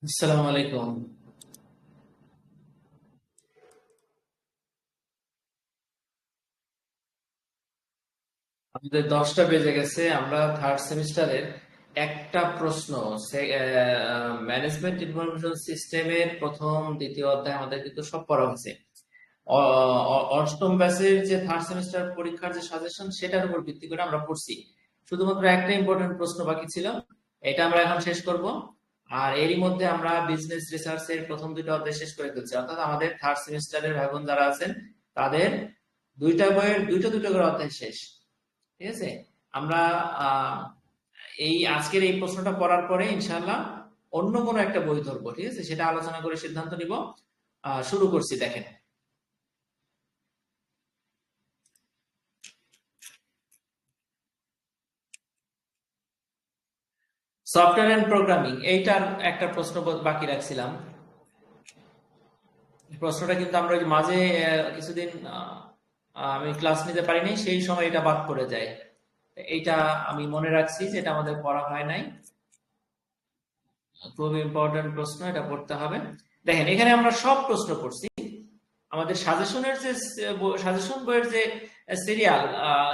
আসসালামু আলাইকুম। আমাদের 10টা বেজে গেছে। আমরা থার্ড সেমিস্টারের একটা প্রশ্ন, ম্যানেজমেন্ট ইনফরমেশন সিস্টেমের প্রথম দ্বিতীয় অধ্যায় আমাদের কিন্তু সব পড়া হয়েছে। অষ্টম ব্যাচের যে থার্ড সেমিস্টার পরীক্ষার যে সাজেশন সেটার উপর ভিত্তি করে আমরা পড়ছি। শুধুমাত্র একটা ইম্পর্টেন্ট প্রশ্ন বাকি ছিল, এটা আমরা এখন শেষ করব। আর এরই মধ্যে আমরা বিজনেস রিসার্চ এর প্রথম দুটো অধ্যায় শেষ করে ফেলছি, অর্থাৎ আমাদের থার্ড সেমিস্টারের ভাই বোন যারা আছেন তাদের দুইটা বইয়ের দুইটা দুটো করে অধ্যায় শেষ। ঠিক আছে। আমরা আহ, এই আজকের এই প্রশ্নটা পড়ার পরে ইনশাআল্লাহ অন্য কোনো একটা বই ধরবো, ঠিক আছে, সেটা আলোচনা করে সিদ্ধান্ত নিব। শুরু করছি, দেখেন। সফটওয়্যার এন্ড প্রোগ্রামিং এইটার একটা প্রশ্ন বাকি রাখছিলাম। প্রশ্নটা কিন্তু আমরা ওই যে মাঝে কিছুদিন আমি ক্লাস নিতে পারিনি, সেই সময় এটা বাদ পড়ে যায়। এইটা আমি মনে রাখছি যে এটা আমাদের পড়া হয় নাই। খুব ইম্পর্টেন্ট প্রশ্ন, এটা পড়তে হবে। দেখেন, এখানে আমরা সব প্রশ্ন পড়ছি। আমাদের সাজেশনের যে সাজেশন বইয়ের যে সিরিয়াল,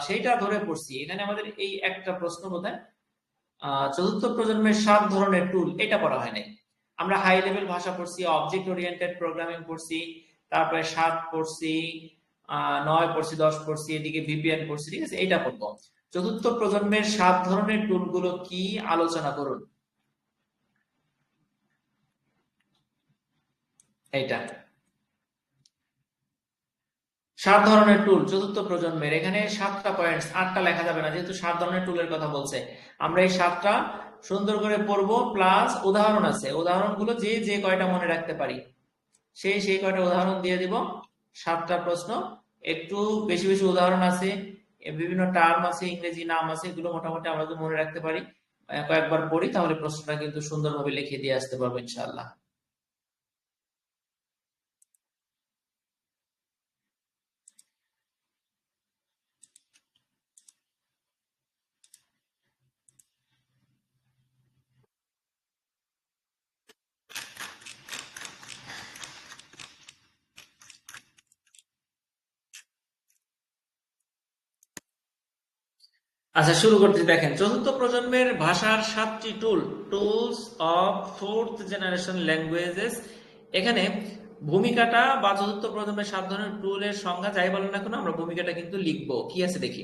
সেইটা ধরে পড়ছি। এখানে আমাদের এই একটা প্রশ্ন বোধহয় চতুর্থ প্রজন্মের 7 ধরনের টুল, এটা পড়া হয় নাই। আমরা হাই লেভেল ভাষা পড়ছি, অবজেক্ট ওরিয়েন্টেড প্রোগ্রামিং পড়ছি, তারপরে 7 পড়ছি, 9 পড়ছি, 10 পড়ছি, এদিকে ভিপিএন পড়ছি, ঠিক আছে। এইটা পড়বো। চতুর্থ প্রজন্মের 7 ধরনের টুল গুলো কি আলোচনা করুন, এইটা। 7 ধরনের টুল চতুর্থ প্রজন্মের, এখানে 7টা পয়েন্টস, 8টা লেখা যাবে না, যেহেতু 7 ধরনের টুলের কথা বলছে। আমরা এই 7টা সুন্দর করে পড়বো, প্লাস উদাহরণ আছে, উদাহরণগুলো যে যে কয়টা মনে রাখতে পারি সেই কয়টা উদাহরণ দিয়ে দিব। 7টা প্রশ্ন, একটু বেশি বেশি উদাহরণ আছে, বিভিন্ন টার্ম আছে, ইংরেজি নাম আছে, এগুলো মোটামুটি আমরা যদি মনে রাখতে পারি, কয়েকবার পড়ি, তাহলে প্রশ্নটা কিন্তু সুন্দরভাবে লিখে দিয়ে আসতে পারবো ইনশাআল্লাহ। আচ্ছা, শুরু করতে দেখেন, চতুর্থ প্রজন্মের ভাষার 7টি tool, tools of fourth generation languages. এখানে ভূমিকাটা বা চতুর্থ প্রজন্মের 7 ধরনের টুলের সংজ্ঞা যাই বলেন না কেন, আমরা ভূমিকাটা কিন্তু লিখবো। কি আছে দেখি।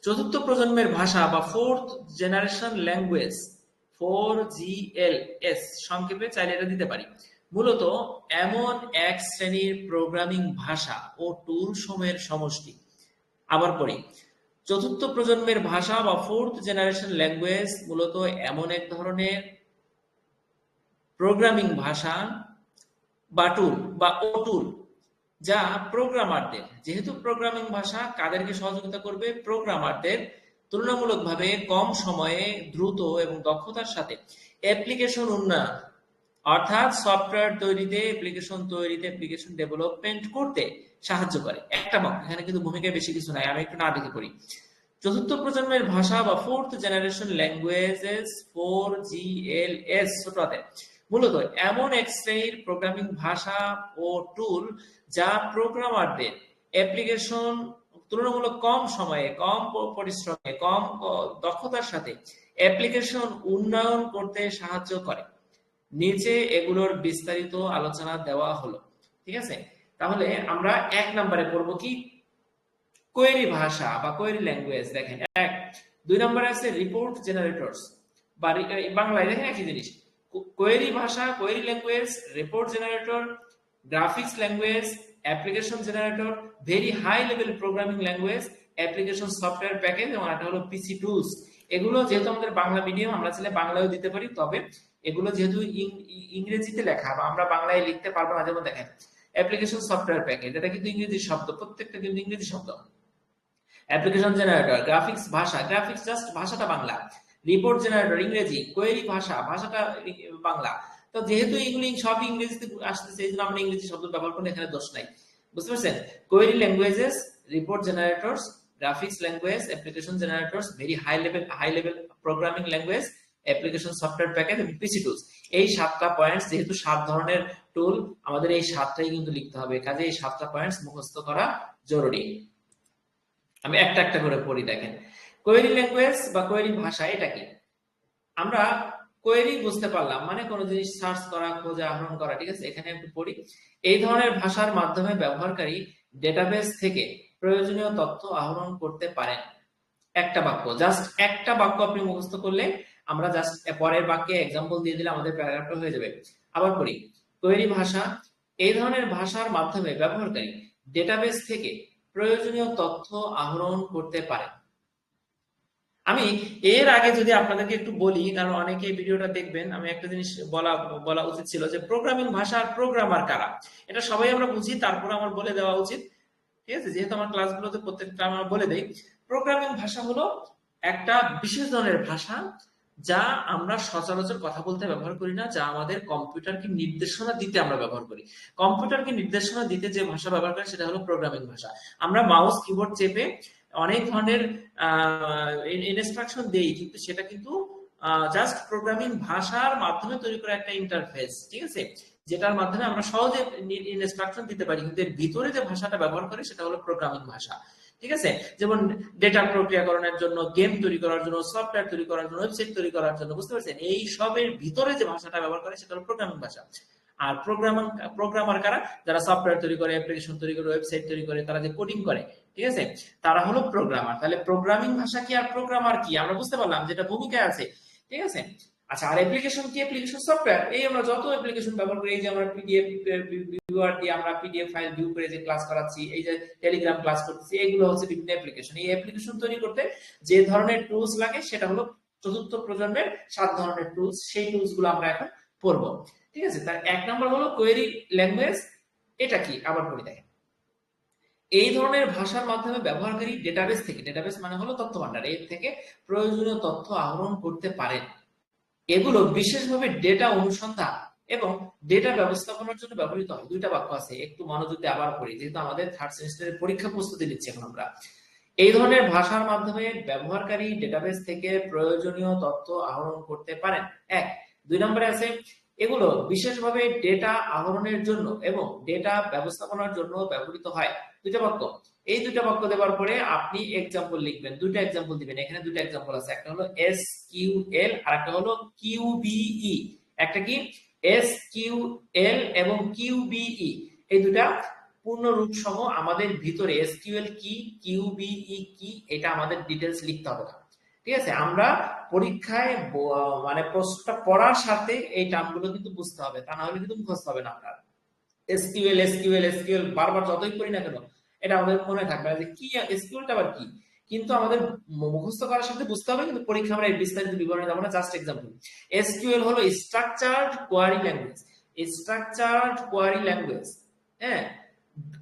চতুর্থ প্রজন্মের ভাষা বা ফোর্থ জেনারেশন ল্যাঙ্গুয়েজ, 4GLS সংক্ষেপে চাইলে এটা দিতে পারি, মূলত এমন এক শ্রেণীর প্রোগ্রামিং ভাষা ও টুল সমূহের সমষ্টি। আবার পড়ি, চতুর্থ প্রজন্মের ভাষা বা ফোর্থ জেনারেশন ল্যাঙ্গুয়েজ মূলত এমন এক ধরনের প্রোগ্রামিং ভাষা বা টুল বা ও টুল যা প্রোগ্রামারদের, যেহেতু প্রোগ্রামিং ভাষা কাদেরকে সহযোগিতা করবে, প্রোগ্রামারদের তুলনামূলকভাবে কম সময়ে দ্রুত এবং দক্ষতার সাথে অ্যাপ্লিকেশন উন্নয়ন, অর্থাৎ সফটওয়্যার তৈরিতে, অ্যাপ্লিকেশন তৈরিতে, অ্যাপ্লিকেশন ডেভেলপমেন্ট করতে সাহায্য করে। একটা বাক্য, এখানে কিন্তু ভূমিকায় বেশি কিছু নাই, আমি একটু না দেখে পড়ি। চতুর্থ প্রজন্মের ভাষা বা ফোর্থ জেনারেশন ল্যাঙ্গুয়েজেস, 4GLS ছোটতে, মূলত এমন এক শ্রেণীর প্রোগ্রামিং ভাষা ও টুল যা প্রোগ্রামারদের অ্যাপ্লিকেশন তুলনামূলক কম সময়ে, কম পরিশ্রমে, কম দক্ষতার সাথে অ্যাপ্লিকেশন উন্নয়ন করতে সাহায্য করে। নিচে এগুলোর বিস্তারিত আলোচনা দেওয়া হলো, ঠিক আছে। তাহলে আমরা 1 নম্বরে পড়বো কি, কোয়েরি ভাষা বা কোয়েরি ল্যাঙ্গুয়েজ। দেখেন, 2 নম্বরে আছে রিপোর্ট জেনারেটরস বা বাংলায় দেখেন একই জিনিস। কোয়েরি ভাষা, query language, report generator, graphics language, application generator, very high level programming language, application software package, এবং একটা হলো পিসি টুলস। এগুলো যেহেতু আমাদের বাংলা মিডিয়াম, আমরা চাইলে বাংলায়ও দিতে পারি, তবে এগুলো যেহেতু ইংরেজিতে লেখা বা আমরা বাংলায় লিখতে পারবো না, যেমন দেখেন অ্যাপ্লিকেশন সফটওয়্যার প্যাকেজ, এটা কিন্তু ইংরেজি শব্দ, প্রত্যেকটা কিন্তু ইংরেজি শব্দ। অ্যাপ্লিকেশন জেনারেটর, গ্রাফিক্স ভাষা, গ্রাফিক্স জাস্ট ভাষাটা বাংলা। রিপোর্ট জেনারেটর ইংরেজি, কোয়েরি ভাষা, ভাষাটা বাংলা। তো যেহেতু এগুলি সব ইংরেজিতে আসতেছে, এই জন্য আমরা ইংরেজি শব্দ ব্যবহার করলে এখানে দোষ নাই। বুঝতে পারছেন? Query languages, report generators, graphics language, application generators, very high level programming language, application, software package এবং পিসি টুলস। এই 7টা পয়েন্টস, যেহেতু 7 ধরনের টুল, আমাদের এই 7টাই কিন্তু লিখতে হবে, কাজে এই 7টা পয়েন্টস মুখস্থ করা জরুরি। আমি একটা একটা করে পড়ি, দেখেন। কোয়েরি ল্যাঙ্গুয়েজ বা কোয়েরি ভাষা এটা কি? আমরা কোয়েরি বুঝতে পারলাম, মানে কোনো জিনিস সার্চ করা, খোঁজা, আহরণ করা, ঠিক আছে? এখানে একটু পড়ি। এই ধরনের ভাষার মাধ্যমে ব্যবহারকারী ডেটাবেস থেকে প্রয়োজনীয় তথ্য আহরণ করতে পারেন। একটা বাক্য, জাস্ট একটা বাক্য আপনি মুখস্থ করলে আমরা জাস্ট পরের বাক্যে এক্সাম্পল দিয়ে দিলে আমাদের প্যারাগ্রাফটা হয়ে যাবে। আবার পড়ি। কোয়েরি ভাষা এই ধরনের ভাষার মাধ্যমে ব্যবহারকারী ডেটাবেস থেকে প্রয়োজনীয় তথ্য আহরণ করতে পারেন। আমি এর আগে যদি আপনাদেরকে একটু বলি, কারণ অনেকে ভিডিওটা দেখবেন, আমি একটা জিনিস বলা উচিত ছিল যে প্রোগ্রামিং ভাষার প্রোগ্রামার কারা, এটা সবাই আমরা বুঝি, তারপর আমার বলে দেওয়া উচিত, ঠিক আছে? যেহেতু আমার ক্লাসগুলোতে প্রত্যেকটা আমরা বলে দেই। প্রোগ্রামিং ভাষা হলো একটা বিশেষ ধরনের ভাষা যা আমরা সচরাচর কথা বলতে ব্যবহার করি না, যা আমাদের কম্পিউটারকে নির্দেশনা দিতে আমরা ব্যবহার করি। কম্পিউটারকে নির্দেশনা দিতে যে ভাষা ব্যবহার করি সেটা হলো প্রোগ্রামিং ভাষা। আমরা মাউস কিবোর্ড চেপে অনেক ধরনের ইনস্ট্রাকশন দেই, কিন্তু সেটা কিন্তু জাস্ট প্রোগ্রামিং ভাষার মাধ্যমে তৈরি করা একটা ইন্টারফেস, ঠিক আছে, যেটার মাধ্যমে আমরা সহজে ইনস্ট্রাকশন দিতে পারি, কিন্তু এর ভিতরে যে ভাষাটা ব্যবহার করি সেটা হলো প্রোগ্রামিং ভাষা, ঠিক আছে? যেমন ডেটা প্রক্রিয়াকরণের জন্য, গেম তৈরি করার জন্য, সফটওয়্যার তৈরি করার জন্য, ওয়েবসাইট তৈরি করার জন্য, বুঝতে পারছেন? এই সবের ভিতরে যে ভাষাটা ব্যবহার করে সেটা হলো প্রোগ্রামিং ভাষা। আর প্রোগ্রামার কারা? যারা সফটওয়্যার তৈরি করে, অ্যাপ্লিকেশন তৈরি করে, ওয়েবসাইট তৈরি করে, তারা যে কোডিং করে, ঠিক আছে, তারা হলো প্রোগ্রামার। তাহলে প্রোগ্রামিং ভাষা কি আর প্রোগ্রামার কি আমরা বুঝতে পারলাম, যেটা ভূমিকায় আছে, ঠিক আছে? আচ্ছা, আর অ্যাপ্লিকেশন কি? Application software. এই আমরা যত অ্যাপ্লিকেশন ব্যবহার করি, এই যে আমরা পিডিএফ ভিউয়ার দিয়ে আমরা পিডিএফ ফাইল ভিউ করে যে ক্লাস করাচ্ছি, এই যে টেলিগ্রাম ক্লাস করতেছি, এগুলো হচ্ছে বিভিন্ন অ্যাপ্লিকেশন। এই অ্যাপ্লিকেশন তৈরি করতে যে ধরনের টুলস লাগে সেটা হলো চতুর্থ প্রজন্মের 7 ধরনের টুলস। সেই টুলস গুলো আমরা এখন পড়বো, ঠিক আছে? তার 1 নম্বর হলো কোয়েরি ল্যাঙ্গুয়েজ। এটা কি? আবার পড়ি, দেখেন। এই ধরনের ভাষার মাধ্যমে ব্যবহারকারী ডেটাবেস থেকে, ডেটাবেস মানে হলো তথ্য ভান্ডার, এর থেকে প্রয়োজনীয় তথ্য আহরণ করতে পারেন। এগুলো বিশেষভাবে ডেটা অনুসন্ধান এবং ডেটা ব্যবস্থাপনার জন্য ব্যবহৃত হয়। 2টা বাক্য আছে, একটু মনোযোগ দিয়ে আবার পড়ি, যেহেতু আমাদের 3rd সেমিস্টারের পরীক্ষা প্রস্তুতি নিচ্ছি এখন আমরা। এই ধরনের ভাষার মাধ্যমে ব্যবহারকারী ডেটাবেস থেকে প্রয়োজনীয় তথ্য আহরণ করতে পারেন। 1। 2 নম্বরে আছে, এগুলো বিশেষভাবে ডেটা আহরণের জন্য এবং ডেটা ব্যবস্থাপনার জন্য ব্যবহৃত হয়। 2টা বাক্য। এই 2টা বাক্য দেওয়ার পরে আপনি এক্সাম্পল লিখবেন, 2টা এক্সাম্পল দিবেন। এখানে 2টা এক্সাম্পল আছে, একটা হলো এসকিউএল আর একটা হলো কিউবিই। একটা কি? এসকিউএল এবং কিউবিই, এই 2টা পূর্ণরূপ সহ আমাদের ভিতরে এসকিউএল কি, কিউবিই কি, এটা আমাদের ডিটেইলস লিখতে হবে না, ঠিক আছে? আমরা পরীক্ষায় মানে প্রশ্নটা পড়ার সাথে এই টার্মগুলো কিন্তু বুঝতে হবে, তা না হলে কিন্তু মুখস্থ হবে না আপনার। এসকিউএল এসকিউএল এসকিউএল বারবার যতই করি না কেন এটা আমাদের মনে থাকবে না যে কি এসকিউএলটা আবার কি, কিন্তু আমাদের মুখস্থ করার সাথে বুঝতে হবে, কিন্তু পরীক্ষা আমরা এই বিস্তারিত বিবরণে যাব না। জাস্ট এক্সাম্পল, এসকিউএল হলো structured query language, structured query language, হ্যাঁ।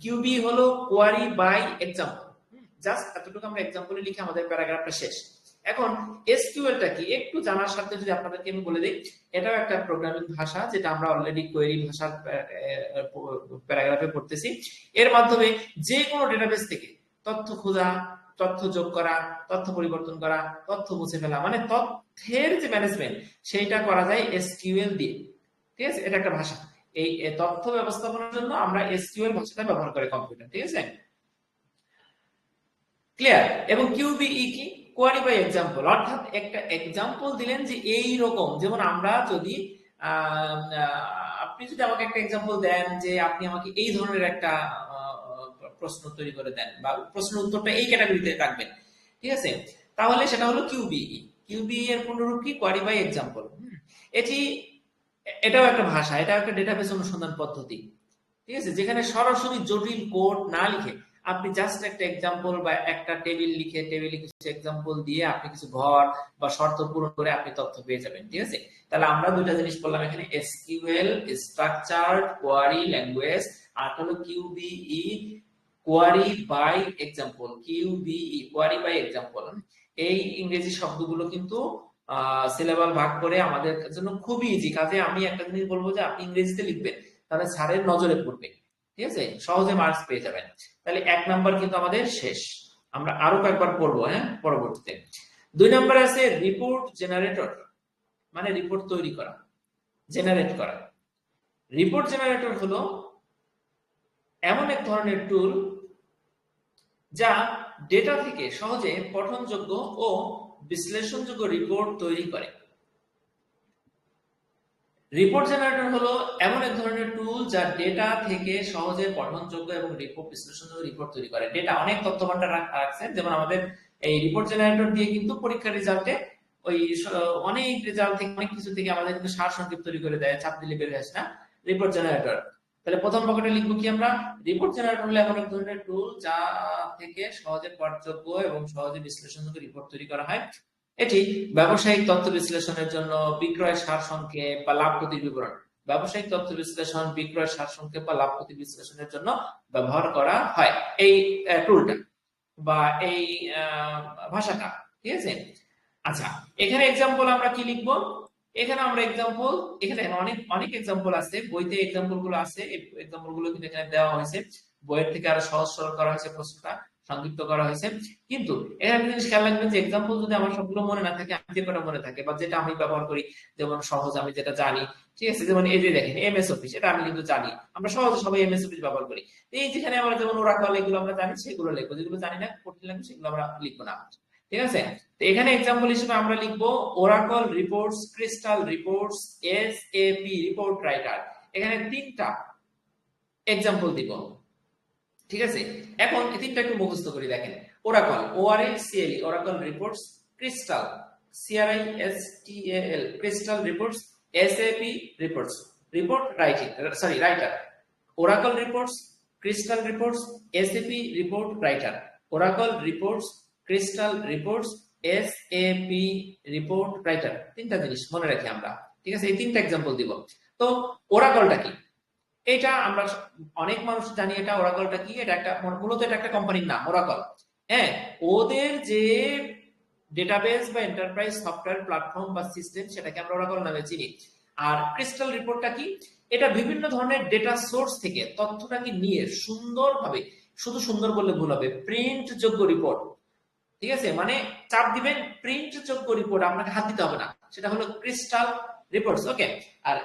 কিউবি হলো কোয়ারি বাই এক্সাম্পল। জাস্ট এতটুকু আমরা এক্সাম্পলে লিখে আমাদের প্যারাগ্রাফটা শেষ। এখন এসকিউএলটা কি একটু জানার সাথে যদি আপনাদেরকে আমি বলে দিই, এটাও একটা প্রোগ্রামিং ভাষা, যেটা আমরা অলরেডি কোয়েরি ভাষার প্যারাগ্রাফে পড়তেছি। এর মাধ্যমে যে কোনো ডেটাবেস থেকে তথ্য খোঁজা, তথ্য যোগ করা, তথ্য পরিবর্তন করা, তথ্য মুছে ফেলা, মানে তথ্যের যে ম্যানেজমেন্ট সেইটা করা যায় এসকিউএল দিয়ে, ঠিক আছে? এটা একটা ভাষা। এই তথ্য ব্যবস্থাপনার জন্য আমরা এসকিউএল ভাষাটা ব্যবহার করি কম্পিউটার, ঠিক আছে? ক্লিয়ার? এবং কিউবিই কি? কোয়ারি বাই এক্সাম্পল, অর্থাৎ একটা এক্সাম্পল দিলেন যে এই রকম, যেমন আমরা যদি আপনি যদি আমাকে একটা এক্সাম্পল দেন যে আপনি আমাকে এই ধরনের একটা প্রশ্ন তৈরি করে দেন, বা প্রশ্নের উত্তরটা এই ক্যাটাগরিতে রাখবেন, ঠিক আছে, তাহলে সেটা হলো কিউবিই। কিউবিই এর পূর্ণরূপ কি? Query by example. এটাও একটা ভাষা, এটাও একটা ডেটাবেস অনুসন্ধান পদ্ধতি, ঠিক আছে, যেখানে সরাসরি জটিল কোড না লিখে আপনি জাস্ট একটা এক্সাম্পল বা একটা টেবিল লিখে, টেবিলে কিছু এক্সাম্পল দিয়ে আপনি কিছু ঘর বা শর্ত পূরণ করে আপনি তথ্য পেয়ে যাবেন, ঠিক আছে? তাহলে আমরা 2টা জিনিস বললাম এখানে, এসকিউএল স্ট্রাকচারড কোয়ারি ল্যাঙ্গুয়েজ, আর হলো QBE query by example. QBE query by example. এই ইংরেজি শব্দগুলো কিন্তু সিলেবাল ভাগ করে আমাদের জন্য খুবই ইজি। কাজে আমি একটা জিনিস বলবো যে আপনি ইংরেজিতে লিখবেন, তাহলে স্যারের নজরে পড়বে, ঠিক আছে, সহজে মার্কস পেয়ে যাবেন। তাহলে 1 নাম্বার কিন্তু আমাদের শেষ। আমরা আরো কয়েকবার পড়বো, হ্যাঁ, পরবর্তীতে। 2 নম্বরে আছে রিপোর্ট জেনারেটর। মানে রিপোর্ট তৈরি করা, জেনারেট করা। রিপোর্ট জেনারেটর হলো এমন এক ধরনের টুল যা ডেটা থেকে সহজে পঠনযোগ্য ও বিশ্লেষণযোগ্য রিপোর্ট তৈরি করে। রিপোর্ট জেনারেটর হলো এমন এক ধরনের টুল যা ডেটা থেকে সহজে পঠনযোগ্য এবং রিপোর্ট বিশ্লেষণযোগ্য রিপোর্ট তৈরি করে। ডেটা অনেক তথ্য ভান্ডার রাখছেন, যেমন আমাদের এই রিপোর্ট জেনারেটর দিয়ে কিন্তু পরীক্ষার রেজাল্টে ওই অনেক রেজাল্ট থেকে অনেক কিছু থেকে আমাদের কিন্তু সার সংক্ষেপ তৈরি করে দেয়, চাপ দিলে বের হয় না রিপোর্ট জেনারেটর। তাহলে প্রথম পকেটে লিখবো কি আমরা, রিপোর্ট জেনারেটর হলো এমন এক ধরনের টুল যা থেকে সহজে পঠযোগ্য এবং সহজে বিশ্লেষণযোগ্য রিপোর্ট তৈরি করা হয়। এটি ব্যবসায়িক তথ্য বিশ্লেষণের জন্য, বিক্রয় সারসংক্ষেপ বা লাভ ক্ষতির বিবরণ, ব্যবসায়িক তথ্য বিশ্লেষণ, বিক্রয় সারসংক্ষেপ বা লাভ ক্ষতি বিশ্লেষণের জন্য ব্যবহার করা হয় এই টুলটা বা এই ভাষাটা। ঠিক আছে, আচ্ছা এখানে এক্সাম্পল আমরা কি লিখবো, এখানে আমরা এক্সাম্পল, এখানে অনেক অনেক এক্সাম্পল আছে, বইতে এক্সাম্পল গুলো আছে, এই এক্সাম্পল গুলো কিন্তু এখানে দেওয়া হয়েছে, বইয়ের থেকে আরো সহজ সরল করা হয়েছে, প্রশ্নটা সংক্ষিপ্ত করা হয়েছে। কিন্তু এখানে জিনিস খেয়াল রাখবেন যে এক্সাম্পল যদি আমার সবগুলো মনে না থাকে, আমি যে কটা মনে থাকে বা যেটা আমি ব্যবহার করি, যেমন সহজ আমি যেটা জানি, ঠিক আছে, যেমন এই যে দেখেন এমএস অফিস, এটা আমি কিন্তু জানি, আমরা সহজে সবাই এমএস অফিস ব্যবহার করি। এই যেখানে আমরা যেমন ওরাকল এগুলো আমরা জানি, সেগুলো লিখবো, যেগুলো জানি না কঠিন লাগবে সেগুলো আমরা লিখবো না। ঠিক আছে, তো এখানে এক্সাম্পল হিসেবে আমরা লিখবো Oracle reports, crystal reports, SAP report writer. এখানে তিনটা এক্সাম্পল দিব। ঠিক আছে, এখন এই তিনটা একটু মুখস্থ করি। দেখেন Oracle, ORACLE Oracle reports, crystal CRISTAL crystal reports, SAP reports report writing writer. Oracle reports, crystal reports, SAP report writer. Oracle reports, crystal reports, SAP report writer. তিনটা জিনিস মনে রাখি আমরা। ঠিক আছে, এই তিনটা এক্সাম্পল দিব। তো ওরাকলটা কি, এটা আমরা অনেক মানুষ জানি, এটা ওরাকলটা কি, এটা একটা মূলত এটা একটা কোম্পানির নাম ওরাকল। হ্যাঁ, ওদের যে ডেটাবেস বা এন্টারপ্রাইজ সফটওয়্যার প্ল্যাটফর্ম বা সিস্টেম, সেটাকে আমরা ওরাকল নামে চিনি। আর ক্রিস্টাল রিপোর্টটা কি, এটা বিভিন্ন ধরনের ডেটা সোর্স থেকে তথ্যটাকে নিয়ে সুন্দরভাবে, শুধু সুন্দর বললে ভুল হবে, প্রিন্ট যোগ্য রিপোর্ট। ঠিক আছে, মানে চাপ দিবেন প্রিন্ট যোগ্য রিপোর্ট, আপনাকে হাত দিতে হবে না, সেটা হলো ক্রিস্টাল রিপোর্টস। ওকে, আর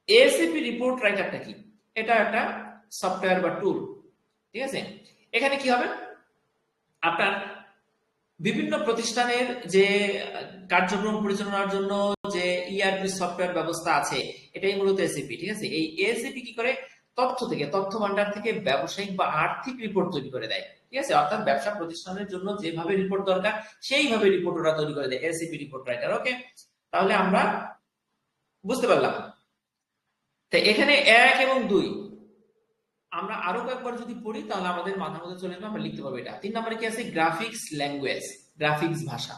এসএপি রিপোর্ট রাইটারটা কি, এটা একটা সফটওয়্যার বা টুল। ঠিক আছে, এখানে কি হবে, আপনার বিভিন্ন প্রতিষ্ঠানের যে কার্যক্রম পরিচালনার জন্য যে ইআরপি সফটওয়্যার ব্যবস্থা আছে, এটাই মূলত এসএপি। ঠিক আছে, এই এসএপি কি করে, তথ্য থেকে, তথ্য ভান্ডার থেকে ব্যবসায়িক বা আর্থিক রিপোর্ট তৈরি করে দেয়। ঠিক আছে, অর্থাৎ ব্যবসা প্রতিষ্ঠানের জন্য যেভাবে রিপোর্ট দরকার সেইভাবে রিপোর্ট ওরা তৈরি করে দেয়, এসএপি রিপোর্ট রাইটার। ওকে, তাহলে আমরা বুঝতে পারলাম। তাই এখানে 1 এবং 2 আমরা আরো কয়েকবার যদি পড়ি তাহলে আমাদের মাথার মধ্যে চলে আসবে, আমরা লিখতে পারবো। এটা 3 নম্বরে কি আছে, গ্রাফিক্স ল্যাঙ্গুয়েজ, গ্রাফিক্স ভাষা।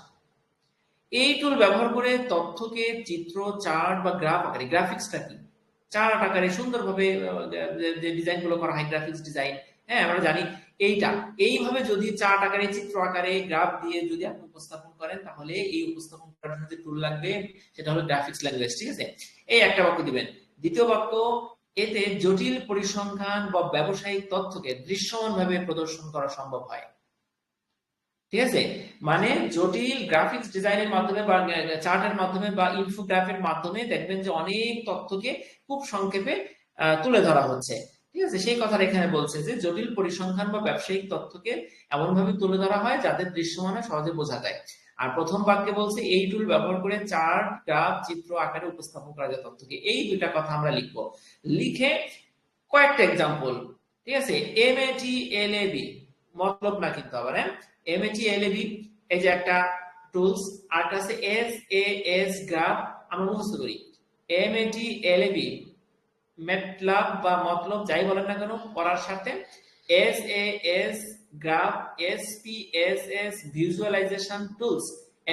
এই টুল ব্যবহার করে তথ্যকে চিত্র, চার্ট বা গ্রাফ আকারে, গ্রাফিক্সটা কি, চার্ট আকারে সুন্দরভাবে যে ডিজাইন গুলো করা হয়, গ্রাফিক্স ডিজাইন। হ্যাঁ, আমরা জানি এইটা, এইভাবে যদি চার্ট আকারে, চিত্র আকারে, গ্রাফ দিয়ে যদি আপনি উপস্থাপন করেন, তাহলে এই উপস্থাপন করার জন্য যে টুল লাগবে সেটা হলো গ্রাফিক্স ল্যাঙ্গুয়েজ। ঠিক আছে, এই একটা বাক্য দিবেন। দ্বিতীয় বাক্য, এতে জটিল পরিসংখ্যান বা ব্যবসায়িক তথ্যকে দৃশ্যমানভাবে প্রদর্শন করা সম্ভব হয়। ঠিক আছে, মানে জটিল গ্রাফিক্স ডিজাইনের মাধ্যমে বা চার্টের মাধ্যমে বা ইনফোগ্রাফের মাধ্যমে দেখবেন যে অনেক তথ্যকে খুব সংক্ষেপে তুলে ধরা হচ্ছে। ঠিক আছে, সেই কথা এখানে বলছে যে জটিল পরিসংখ্যান বা ব্যবসায়িক তথ্যকে এমন ভাবে তুলে ধরা হয় যাদের দৃশ্যমানে সহজে বোঝা যায়। আর প্রথম বাক্যে বলছে এই টুল ব্যবহার করে চার্ট, গ্রাফ, চিত্র আকারে উপস্থাপন করা যায় তথ্যকে। এই দুইটা কথা আমরা লিখবো, লিখে কয়েকটা এক্সাম্পল। ঠিক আছে, MATLAB মতলব না কিন্তু আবার, হ্যাঁ, MATLAB এই যে একটা টুলস, আর আছে SAS গ্রাফ, আমরা মুখস্থ করি। MATLAB ম্যাটল্যাব বা মতলব যাই বলেন না কেন পড়ার সাথে, SAS graph, SPSS visualisation tools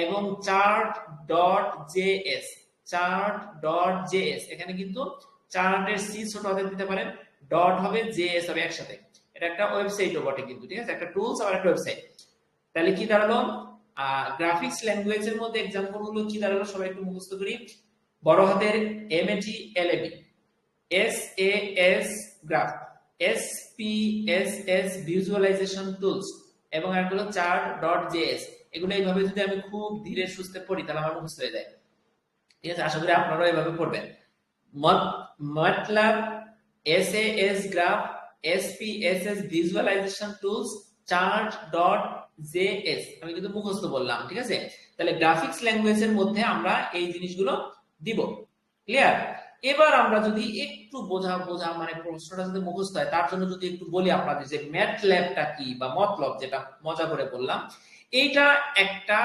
এবং chart.js, chart.js। এখানে কিন্তু চার্টের সি ছোট হাতে দিতে পারেন, ডট হবে, জেএস হবে একসাথে। এটা একটা ওয়েবসাইটও বটে কিন্তু। ঠিক আছে, একটা টুলস আর একটা ওয়েবসাইট। তাহলে কি দাঁড়ালো, গ্রাফিক্স ল্যাঙ্গুয়েজের মধ্যে এক্সাম্পল গুলো কি দাঁড়ালো, সবাই একটু মুখস্থ করি। বড় হাতের MATLAB, SAS graph, SPSS visualisation tools এবং একটা হলো chart.js। এগুলো এইভাবে যদি আমি খুব ধীরে সুস্থে পড়ি তাহলে আমার মুখস্থ হয়ে যায়। ঠিক আছে, আশা করি আপনারা এভাবে পড়বেন। MATLAB, SAS graph, SPSS visualisation tools, chart.js আমি কিন্তু মুখস্থ বললাম, ঠিক আছে। তাহলে গ্রাফিক্স ল্যাঙ্গুয়েজের মধ্যে আমরা এই জিনিসগুলো দিব। ক্লিয়ার? এবার আমরা যদি একটু বোঝা মানে প্রশ্নটা যদি মুখস্থ হয় তার জন্য যদি একটু বলি আপনাদের যে ম্যাটল্যাবটা কি বা মতলব, যেটা মজা করে বললাম, এইটা একটা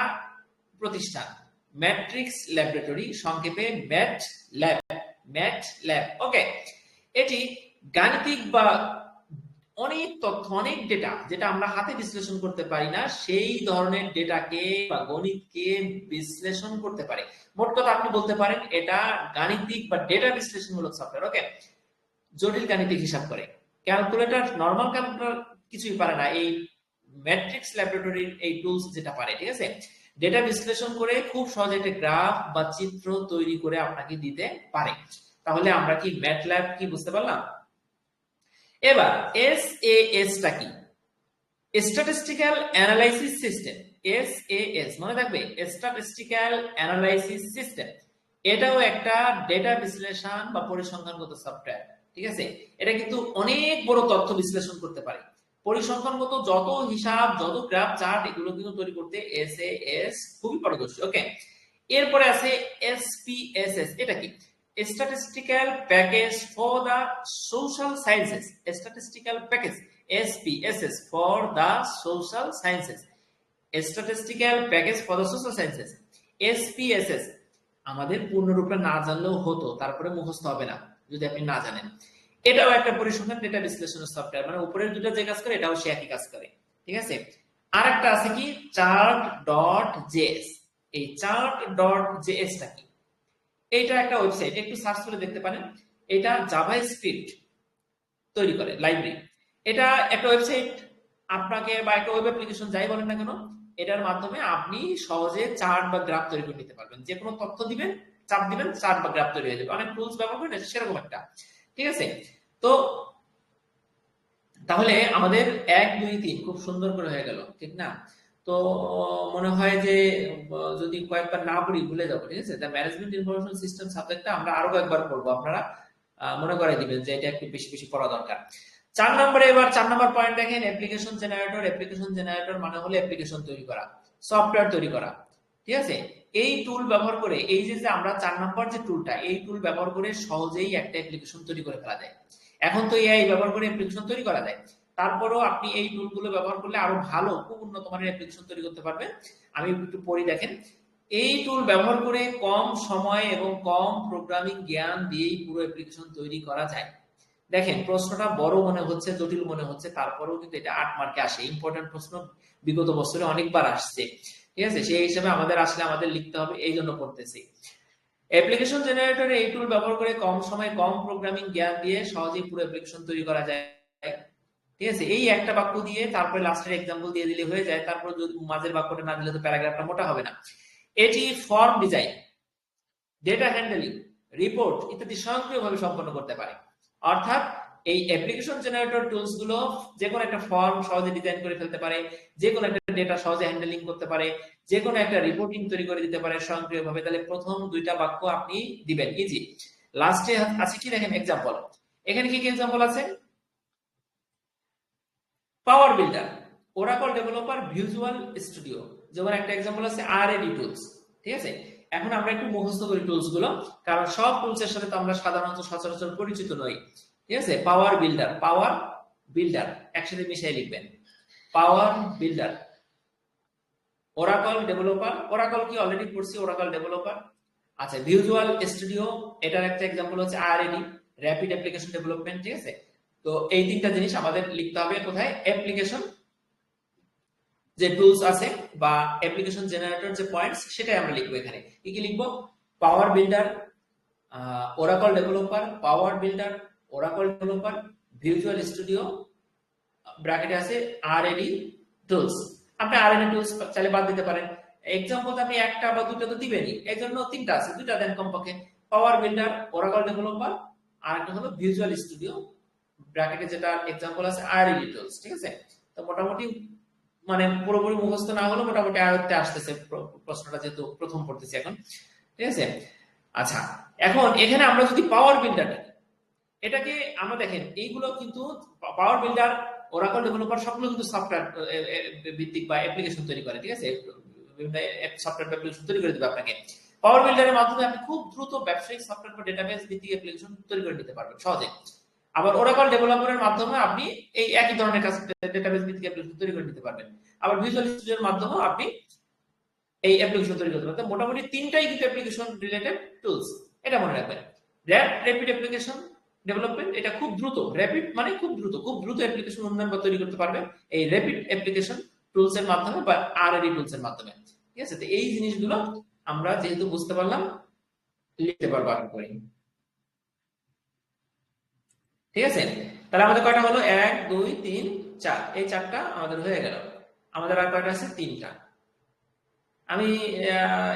প্রতিষ্ঠান, ম্যাট্রিক্স ল্যাবরেটরি, সংক্ষেপে ম্যাটল্যাব। ওকে, এটি গাণিতিক বা অনেক তথ্য, অনেক ডেটা যেটা আমরা হাতে বিশ্লেষণ করতে পারি না, সেই ধরনের ডেটাকে বা গণিতকে বিশ্লেষণ করতে পারে। মোট কথা আপনি বলতে পারেন এটা গাণিতিক বা ডেটা বিশ্লেষণমূলক সফটওয়্যার। ওকে, জটিল গাণিতিক হিসাব করে। ক্যালকুলেটর, নরমাল ক্যালকুলেটর কিছুই পারে না, এই ম্যাট্রিক্স ল্যাবরেটরির এই টুলস যেটা পারে, ঠিক আছে। ডেটা বিশ্লেষণ করে খুব সহজে একটা গ্রাফ বা চিত্র তৈরি করে আপনাকে দিতে পারে। তাহলে আমরা কি ম্যাটল্যাব কি বুঝতে পারলাম? এবার SAS টা কি? Statistical analysis system. SAS মনে থাকবে, স্ট্যাটিস্টিক্যাল অ্যানালাইসিস সিস্টেম। এটাও একটা ডেটা বিশ্লেষণ বা পরিসংখ্যানগত সফটওয়্যার, ঠিক আছে। এটা কিন্তু অনেক বড় তথ্য বিশ্লেষণ করতে পারে। পরিসংখ্যানগত যত হিসাব, যত গ্রাফ, চার্ট, এগুলো কিন্তু তৈরি করতে SAS খুবই পারদর্শী। ওকে, এরপরে আছে SPSS। এটা কি? Statistical package for the social sciences. Statistical package SPSS for the social sciences. Statistical package for the social sciences. SPSS আমাদের পূর্ণরূপে না জানলেও হতো, তারপরে মুখস্থ হবে না যদি আপনি না জানেন। এটাও একটা পরিসংখ্যান ডেটা বিশ্লেষণের সফটওয়্যার, মানে উপরের দুটো যে কাজ করে এটাও সে একই কাজ করে, ঠিক আছে। আরেকটা আছে কি? chart.js। এই chart.js টা কি? এটা একটা ওয়েবসাইট, একটু সার্চ করে দেখতে পারেন। এটা জাভাস্ক্রিপ্ট তৈরি করে লাইব্রেরি। এটা একটা ওয়েবসাইট আপনাকে, বা একটা ওয়েব অ্যাপ্লিকেশন যাই বলেন না কেন, এটার মাধ্যমে আপনি সহজে চার্ট বা গ্রাফ তৈরি করে নিতে পারবেন। যে কোনো তথ্য দিবেন, চাপ দিবেন, চার্ট বা গ্রাফ তৈরি হয়ে যাবে। অনেক টুলস ব্যবহার করেন সেরকম একটা, ঠিক আছে। তো তাহলে আমাদের 1 2 3 খুব সুন্দর করে হয়ে গেল, ঠিক না? তো মনে হয় যে যদি কয়েকবার না পড়ি ভুলে যাবো, ঠিক আছে। দ্য ম্যানেজমেন্ট ইনফরমেশন সিস্টেম সাবজেক্টটা আমরা আরো কয়েকবার পড়বো, আপনারা মনে করাই দিবেন যে এটা একটু বেশি বেশি পড়া দরকার। 4 নম্বরে, এবার 4 নম্বর পয়েন্ট দেখেন, অ্যাপ্লিকেশন জেনারেটর। অ্যাপ্লিকেশন জেনারেটর মানে হলো অ্যাপ্লিকেশন তৈরি করা, সফটওয়্যার তৈরি করা, ঠিক আছে। এই টুল ব্যবহার করে, এই যে আমরা 4 নম্বর যে টুলটা, এই টুল ব্যবহার করে সহজেই একটা অ্যাপ্লিকেশন তৈরি করে ফেলা যায়। এখন তো এআই ব্যবহার করে অ্যাপ্লিকেশন তৈরি করা যায়, তারপরেও আপনি এই টুলগুলো ব্যবহার করলে আরো ভালো, খুব উন্নত মানের অ্যাপ্লিকেশন তৈরি করতে পারবেন। আমি একটু পড়ি, দেখেন। এই টুল ব্যবহার করে কম সময় এবং কম প্রোগ্রামিং জ্ঞান দিয়েই পুরো অ্যাপ্লিকেশন তৈরি করা যায়। দেখেন, প্রশ্নটা বড় মনে হচ্ছে, জটিল মনে হচ্ছে, তারপরেও কিন্তু এটা 8 মার্কে আসে। ইম্পর্টেন্ট প্রশ্ন বিগত বছরে অনেকবার আসছে, ঠিক আছে। সেই হিসেবে আমাদের আসলে আমাদের লিখতে হবে, এই জন্য পড়তেছি। অ্যাপ্লিকেশন জেনারেটরে এই টুল ব্যবহার করে কম সময়ে কম প্রোগ্রামিং জ্ঞান দিয়ে সহজেই পুরো অ্যাপ্লিকেশন তৈরি করা যায়, ঠিক আছে। এই একটা বাক্য দিয়ে তারপরে লাস্টের এক্সাম্পল দিয়ে দিলে হয়ে যায়। তারপর যদি মাঝের বাক্যটা না দিলে তো প্যারাগ্রাফটা মোটা হবে না। এটি form design, data handling, report ইত্যাদি স্বয়ংক্রিয়ভাবে সম্পন্ন করতে পারে। অর্থাৎ এই অ্যাপ্লিকেশন জেনারেটর টুলস গুলো যে কোনো একটা ফর্ম সহজে ডিজাইন করে ফেলতে পারে, যে কোনো একটা ডেটা সহজে হ্যান্ডলিং করতে পারে, যে কোনো একটা রিপোর্টিং তৈরি করে দিতে পারে স্বয়ংক্রিয়ভাবে। তাহলে প্রথম দুইটা বাক্য আপনি দিবেন ইজি। লাস্টে আছে কি দেখেন এক্সাম্পল। এখানে কি কি এক্সাম্পল আছে? Power builder, Oracle developer, visual studio, যেমন একটা এক্সাম্পল আছে আরএডি টুলস, ঠিক আছে। এখন আমরা একটু মুখস্থ করি টুলস গুলো, কারণ সব টুলস এর সাথে তো আমরা সাধারণত সচরাচর পরিচিত নই, ঠিক আছে। পাওয়ার বিল্ডার একসাথে মিশিয়ে লিখবেন, পাওয়ার বিল্ডার। ওরাকল ডেভেলপার, ওরাকল কি অলরেডি পড়ছি, ওরাকল ডেভেলপার। আচ্ছা, ভিজুয়াল স্টুডিও, এটার একটা এক্সাম্পল হচ্ছে আরএডি, র‍্যাপিড অ্যাপ্লিকেশন ডেভেলপমেন্ট, ঠিক আছে। তো এই তিনটা জিনিস আমাদের লিখতে হবে কোথায়? অ্যাপ্লিকেশন যে টুলস আছে বা অ্যাপ্লিকেশন জেনারেটর যে পয়েন্টস, সেটাই আমরা লিখবো। এখানে কি কি লিখবো? Power builder, Oracle developer, power builder, Oracle developer, visual studio, ব্র্যাকেটে আছে আরএডি টুলস। আপনি আরএডি টুলস চাইলে বাদ দিতে পারেন। এক্সাম্পল আপনি একটা বা দুটো তো দিবেনই, এই জন্য তিনটা আছে, দুইটা দেন কমপক্ষে। পাওয়ার বিল্ডার, ওরাকল ডেভেলপার, আর একটা হলো ভিজুয়াল স্টুডিও, ব্র্যাকেটে যেটা এক্সাম্পল আছে আরএডি টুলস, ঠিক আছে। তো মোটামুটি মানে পুরোপুরি মুখস্থ না হলো মোটামুটি আয়ত্তে আসতেছে প্রশ্নটা, যেহেতু প্রথম পড়তেছি এখন, ঠিক আছে। আচ্ছা, এখন এখানে আমরা যদি পাওয়ার বিল্ডার এটাকে আমরা দেখেন এইগুলো কিন্তু পাওয়ার বিল্ডার, ওরাকল ডেভেলপার সবগুলো কিন্তু সফটওয়্যার ভিত্তিক বা অ্যাপ্লিকেশন তৈরি করে, ঠিক আছে, বিভিন্ন সফটওয়্যার অ্যাপ্লিকেশন তৈরি করে দেবে আপনাকে। পাওয়ার বিল্ডারের মাধ্যমে আপনি খুব দ্রুত ব্যবসায়িক সফটওয়্যার বা ডেটাবেস ভিত্তিক অ্যাপ্লিকেশন তৈরি করে নিতে পারবেন সহজে। আবার ওরাকল ডেভেলপারের মাধ্যমে আপনি এই একই ধরনের কাজ ডেটাবেস ভিত্তিক অ্যাপ্লিকেশন তৈরি করে নিতে পারবেন। আবার ভিজুয়াল স্টুডিওর মাধ্যমে আপনি এই অ্যাপ্লিকেশন তৈরি করতে পারবেন। মোটামুটি তিনটাই কিন্তু অ্যাপ্লিকেশন রিলেটেড টুলস, এটা মনে রাখবেন। র‍্যাপিড অ্যাপ্লিকেশন ডেভেলপমেন্ট, এটা খুব দ্রুত, র‍্যাপিড মানে খুব দ্রুত অ্যাপ্লিকেশন উন্নয়ন বা তৈরি করতে পারবে এই র‍্যাপিড অ্যাপ্লিকেশন টুলস এর মাধ্যমে বা আরএডি টুলস এর মাধ্যমে, ঠিক আছে। তো এই জিনিসগুলো আমরা যেহেতু বুঝতে পারলাম, লিখতে পারবো আশা করি, ঠিক আছে। তাহলে আমাদের কয়টা হলো, 1 2 3 4, এই 4টা আমাদের হয়ে গেল। আমাদের আর কয়টা আছে, 3টা। আমি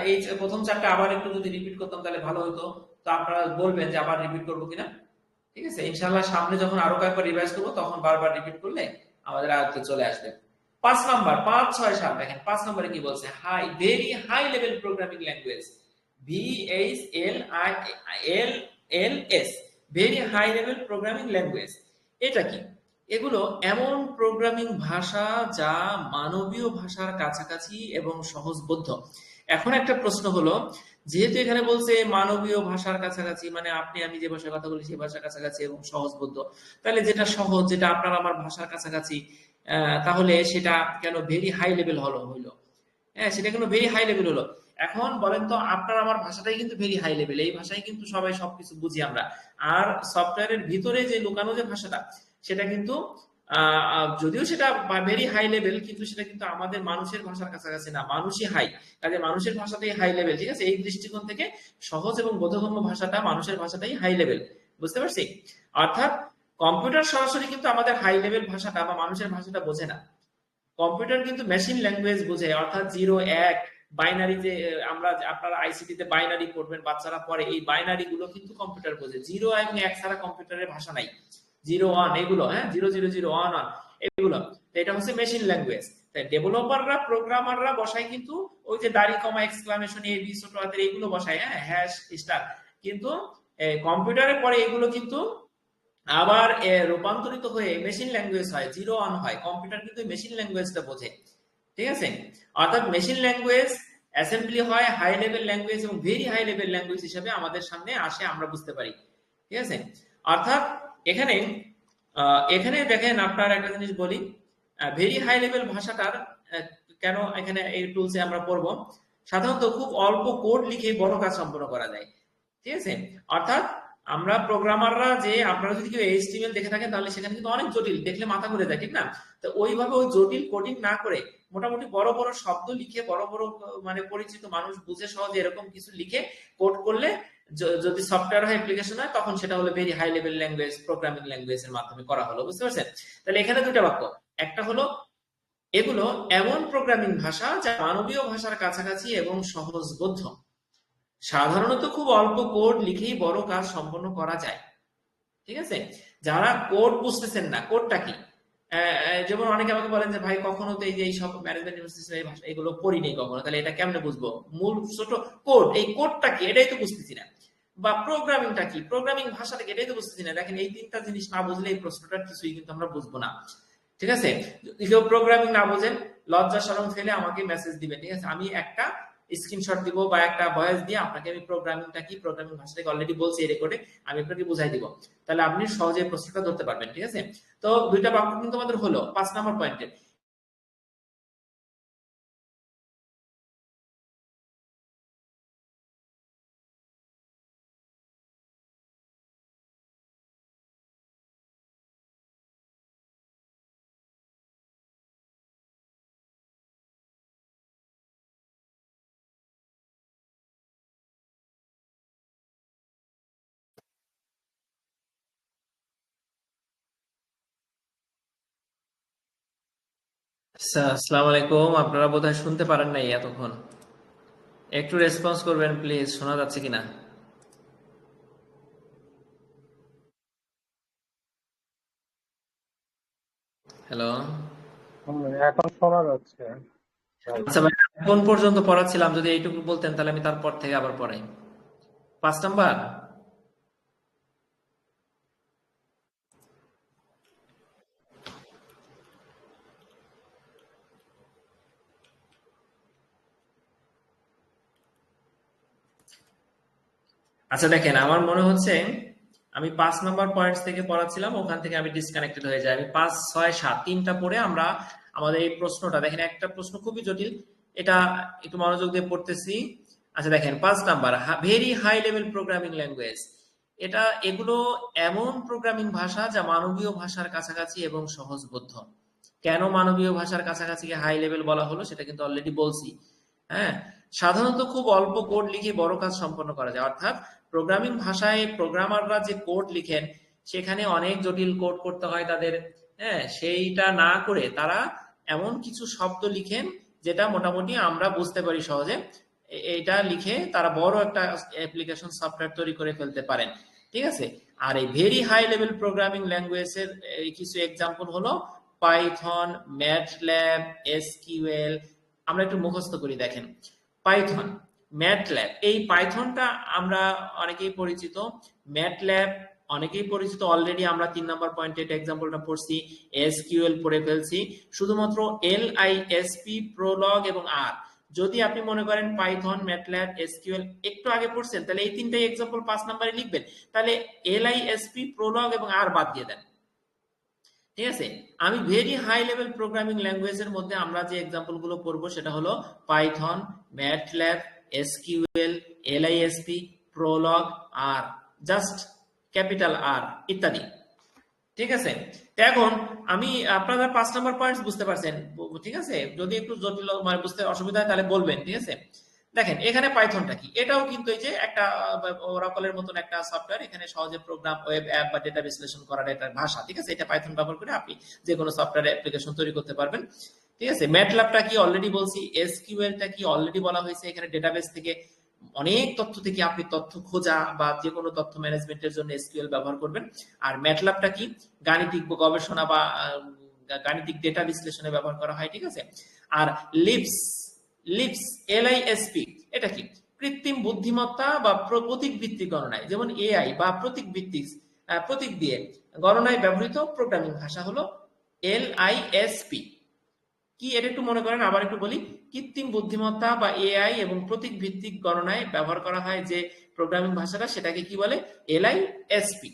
এই প্রথম 4টা আবার একটু যদি রিপিট করতাম তাহলে ভালো হতো। তো আপনারা বলবেন যে আবার রিপিট করবো কিনা, ঠিক আছে। ইনশাআল্লাহ সামনে যখন আরো কয়েকবার রিভাইজ করবো তখন বারবার রিপিট করলে আমাদের আয়ত্তে চলে আসবে। 5 নাম্বার, 5 6 7 দেখেন 5 নম্বরে কি বলছে, very high level programming language, VHLS, very high level programming language. এটা কি? এগুলো এমন প্রোগ্রামিং ভাষা যা মানবীয় ভাষার কাছাকাছি এবং সহজবোধ্য। এখন একটা প্রশ্ন হলো, যেহেতু এখানে বলছে মানবীয় ভাষার কাছাকাছি, মানে আপনি আমি যে ভাষার কথা বলি সেই ভাষার কাছাকাছি এবং সহজবোধ্য, তাহলে যেটা সহজ, যেটা আপনার আমার ভাষার কাছাকাছি, তাহলে সেটা কেন ভেরি হাই লেভেল হইলো? হ্যাঁ, সেটা কেন ভেরি হাই লেভেল হলো? এখন বলেন তো, আপনার আমার ভাষাটাই কিন্তু ভেরি হাই লেভেল, এই ভাষায় কিন্তু সবাই সবকিছু বুঝি আমরা। আর সফটওয়্যারের ভিতরে যে লুকানো যে ভাষাটা, সেটা কিন্তু যদিও সেটা ভেরি হাই লেভেল, কিন্তু সেটা কিন্তু আমাদের মানুষের ভাষার কাছাকাছি না, মানুষই হাই, কাজে মানুষের ভাষাটাই হাই লেভেল, ঠিক আছে। এই দৃষ্টিকোণ থেকে সহজ এবং বোধগম্য ভাষাটা, মানুষের ভাষাটাই হাই লেভেল, বুঝতে পারছি। অর্থাৎ কম্পিউটার সরাসরি কিন্তু আমাদের হাই লেভেল ভাষাটা বা মানুষের ভাষাটা বোঝে না। কম্পিউটার কিন্তু মেশিন ল্যাঙ্গুয়েজ বোঝে, অর্থাৎ 0 1 বাইনারি, যে আমরা আপনারা আইসিটি তে বাইনারি পড়বেন, বাচ্চারা পড়ে, এই বাইনারি গুলো কিন্তু কম্পিউটার বোঝে। 0 এবং 1 ছাড়া কম্পিউটারের ভাষা নাই। 0 1 এগুলো, হ্যাঁ, 0 0 0 1 1 এগুলো, তো এটা হচ্ছে মেশিন ল্যাঙ্গুয়েজ। তাই ডেভেলপাররা, প্রোগ্রামাররা বসায় কিন্তু ওই যে দাড়ি কমা এক্সক্লামেশন এ বি ছোট হাতের এগুলো বসায়, হ্যাঁ, হ্যাশ স্টার, কিন্তু কম্পিউটারে পরে এগুলো কিন্তু আবার রূপান্তরিত হয়ে মেশিন ল্যাঙ্গুয়েজ হয়, 0 1 হয়। কম্পিউটার কিন্তু মেশিন ল্যাঙ্গুয়েজটা বোঝে, ঠিক আছে। অর্থাৎ মেশিন ল্যাঙ্গুয়েজ অ্যাসেম্বলি হয় হাই লেভেল ল্যাঙ্গুয়েজ এবং ভেরি হাই লেভেল ল্যাঙ্গুয়েজ হিসেবে আমাদের সামনে আসে, আমরা বুঝতে পারি, ঠিক আছে। অর্থাৎ এখানে এখানে দেখেন, আপনার একটা জিনিস বলি, ভেরি হাই লেভেল ভাষাটার কেন এখানে এই টুলসে আমরা পড়বো, সাধারণত খুব অল্প কোড লিখে বড় কাজ সম্পন্ন করা যায়, ঠিক আছে। অর্থাৎ আমরা প্রোগ্রামাররা, যে আপনারা যদি কেউ এইচটিএমএল দেখে থাকেন তাহলে সেখানে কিন্তু অনেক জটিল, দেখলে মাথা ঘুরে যায়, ঠিক না? তো ওইভাবে ওই জটিল কোডিং না করে মোটামুটি বড় বড় শব্দ লিখে, বড় বড় মানে পরিচিত মানুষ বুঝে সহজে এরকম কিছু লিখে কোড করলে, যদি সফটওয়্যার হয়, অ্যাপ্লিকেশন হয়, তখন সেটা হলো very high level language, programming language এর মাধ্যমে করা হলো, বুঝতে পারছেন? তাহলে এখানে দুটো বাক্য, একটা হলো এগুলো এমন প্রোগ্রামিং ভাষা যা মানবীয় ভাষার কাছাকাছি এবং সহজবোধ্য, সাধারণত খুব অল্প কোড লিখেই বড় কাজ সম্পন্ন করা যায়, ঠিক আছে। যারা কোড বুঝতেছেন না, কোডটা কি, যেমন অনেকে আমাকে বলেন যে ভাই কখনো তো এই যে এইসব ম্যানেজমেন্ট সিস্টেম এই ভাষা এগুলো পড়ি নেই কখনো, তাহলে এটা কেমনে বুঝবো? মূল ছোট কোড, এই কোডটা কি এটাই তো বুঝতেছি না, বা প্রোগ্রামিংটা কি, প্রোগ্রামিং ভাষাটা কি এটাই তো বুঝতেছি না। দেখেন, এই তিনটা জিনিস না বুঝলে এই প্রশ্নটার কিছুই কিন্তু আমরা বুঝবো না, ঠিক আছে। যদি কেউ প্রোগ্রামিং না বোঝেন, লজ্জা শরম ফেলে আমাকে মেসেজ দিবেন, ঠিক আছে। আমি একটা স্ক্রিনশট দিব বা একটা ভয়েস দিয়ে আপনাকে আমি প্রোগ্রামিংটা কি, প্রোগ্রামিং ভাষাটাকে অলরেডি বলছি এই রেকর্ডে, আমি আপনাকে বুঝাই দিব, তাহলে আপনি সহজে প্রশ্নটা ধরতে পারবেন, ঠিক আছে। তো দুইটা বাক্য কিন্তু আমাদের হলো 5 নম্বর পয়েন্টে। আচ্ছা, আসসালামু আলাইকুম। আপনারা বোধহয় শুনতে পারেন নাই এতক্ষণ, একটু রেসপন্স করবেন প্লিজ, শোনা যাচ্ছে কিনা? হ্যালো। এখন শোনা যাচ্ছে। আচ্ছা ভাই, কোন পর্যন্ত পড়াচ্ছিলাম যদি এইটুকু বলতেন তাহলে আমি তারপর থেকে আবার পড়াই। 5 নাম্বার। আচ্ছা দেখেন, আমার মনে হচ্ছে আমি 5 নাম্বার পয়েন্টস থেকে পড়াচ্ছিলাম, ওখান থেকে আমি ডিসকানেক্টেড হয়ে যাই। আমি 5, 6, 7 তিনটা পড়ে আমরা আমাদের এই প্রশ্নটা দেখেন, একটা প্রশ্ন খুবই জটিল, এটা একটু মনোযোগ দিয়ে পড়তেছি। আচ্ছা দেখেন 5 number, very high level programming language. এগুলো এমন প্রোগ্রামিং ভাষা যা মানবীয় ভাষার কাছাকাছি এবং সহজবোধ্য। কেন মানবীয় ভাষার কাছাকাছি হাই লেভেল বলা হলো সেটা কিন্তু অলরেডি বলছি। হ্যাঁ, সাধারণত খুব অল্প কোড লিখে বড় কাজ সম্পন্ন করা যায়, অর্থাৎ প্রোগ্রামিং ভাষায় প্রোগ্রামাররা যে কোড লিখেন সেখানে অনেক জটিল কোড করতে হয় তাদের। হ্যাঁ, সেইটা না করে তারা এমন কিছু শব্দ লিখেন যেটা মোটামুটি আমরা বুঝতে পারি সহজে। এটা লিখে তারা বড় একটা অ্যাপ্লিকেশন সফটওয়্যার তৈরি করে ফেলতে পারেন। ঠিক আছে, আর এই ভেরি হাই লেভেল প্রোগ্রামিং ল্যাঙ্গুয়েজের কিছু এক্সাম্পল হলো পাইথন, ম্যাটল্যাব, এসকিউএল। আমরা একটু মুখস্থ করি, দেখেন পাইথন, ম্যাটল্যাব। এই পাইথনটা আমরা অনেকেই পরিচিত, ম্যাটল্যাব অনেকেই পরিচিত, অলরেডি আমরা 3 নাম্বার পয়েন্টে এটা এক্সাম্পলটা পড়ছি। এসকিউএল পড়ে ফেলছি, শুধুমাত্র এলআইএসপি, প্রোলগ এবং আর। যদি আপনি মনে করেন পাইথন, ম্যাটল্যাব, এসকিউএল একটু আগে পড়ছেন, তাহলে এই তিনটাই এক্সাম্পল 5 নাম্বারে লিখবেন। তাহলে এলআইএসপি, প্রোলগ এবং আর বাদ দিয়ে দেন। ঠিক আছে, আমি ভেরি হাই লেভেল প্রোগ্রামিং ল্যাঙ্গুয়েজের মধ্যে আমরা যে এক্সাম্পল গুলো পড়বো সেটা হলো Python, MATLAB, SQL, LISP, Prolog, R, just capital R ইত্যাদি। ঠিক আছে, তো এখন আমি আপনারা 5 নাম্বার পয়েন্টস বুঝতে পারছেন। ঠিক আছে, যদি একটু জটিল মানে বুঝতে অসুবিধা হয় তাহলে বলবেন। ঠিক আছে, দেখেন এখানে পাইথনটা কি, এটাও কিন্তু এই যে একটা ওরাকলের মতন একটা সফটওয়্যার, এখানে সহজে প্রোগ্রাম, ওয়েব অ্যাপ বা ডেটা বিশ্লেষণ করার একটা ভাষা। ঠিক আছে, এটা পাইথন ব্যবহার করে আপনি যে কোনো সফটওয়্যার অ্যাপ্লিকেশন তৈরি করতে পারবেন। ঠিক আছে, ম্যাটল্যাবটা কি অলরেডি বলছি, এসকিউএলটা কি অলরেডি বলা হয়েছে, এখানে ডেটাবেস থেকে অনেক তথ্য থেকে আপনি তথ্য খোঁজা বা যে কোনো তথ্য ম্যানেজমেন্টের জন্য এসকিউএল ব্যবহার করবেন। আর ম্যাটল্যাবটা কি গাণিতিক গবেষণা বা গাণিতিক ডেটা বিশ্লেষণে ব্যবহার করা হয়। ঠিক আছে, আর লিপস, লিপস এলআইএসপি এটা কি কৃত্রিম বুদ্ধিমত্তা বা প্রতীক ভিত্তিক গণনায়, যেমন এআই বা প্রতীক ভিত্তিক প্রতীক দিয়ে গণনায় ব্যবহৃত প্রোগ্রামিং ভাষা হলো এলআইএসপি। কি এটা একটু মনে করেন, আবার একটু বলি, কৃত্রিম বুদ্ধিমত্তা বা এআই এবং প্রতীক ভিত্তিক গণনায় ব্যবহার করা হয় যে প্রোগ্রামিং ভাষাটা সেটাকে কি বলে, এলআইএসপি।